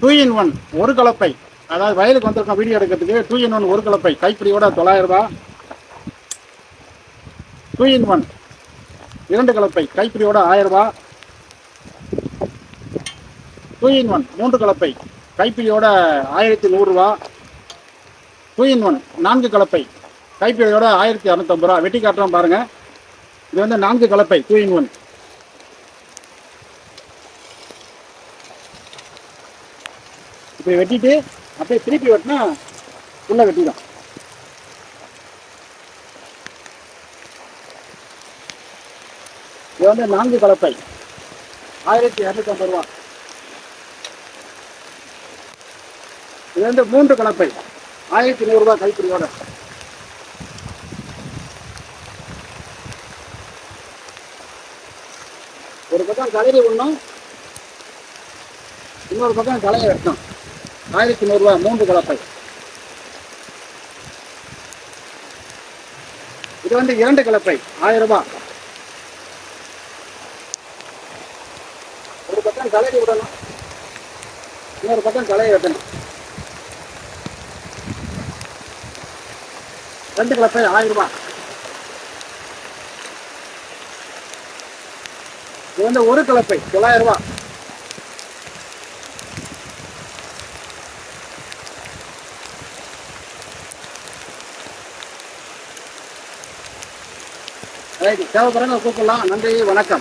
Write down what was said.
2 in 1 ஒரு கலப்பை. அதாவது வயலுக்கு வந்திருக்கோம் வீடியோ எடுக்கிறதுக்கு. 2 in 1 ஒரு கலப்பை கைப்பிடியோட 900 ரூபாய். 2 in 1 2 கலப்பை கைப்பிடியோட 1000 ரூபாய். 2 in 1 3 கலப்பை கைப்பிடியோட 1100 ரூபாய். 2 in 1 4 கலப்பை கைப்பிடியோட 1250 ரூபாய். வெட்டி காட்டுறோம் பாருங்க. இது வந்து 4 கலப்பை 2 in 1. இப்போ வெட்டிட்டு அப்படியே திருப்பி வெட்டினா உள்ள வெட்டிடும். இது வந்து 4 கலப்பை 1250 ரூபா. இது வந்து 3 கலப்பை 1100 ரூபாய் கைப்பிடியோட. ஒரு பக்கம் கலரி விடணும், இன்னொரு பக்கம் கலையை வெட்டணும். 1100 ரூபாய் 3 கலப்பை. இது வந்து 2 கலப்பை 1000 ரூபாய். ஒரு பக்கம் கலரி விடணும், இன்னொரு பக்கம் கலையை வெட்டணும். 2 கலப்பை 1000 ரூபாய். இது வந்து ஒரு கலப்பை 900 ரூபாய். ரைட், தேவைப்படுறவங்க கூப்பிடலாம். நன்றி, வணக்கம்.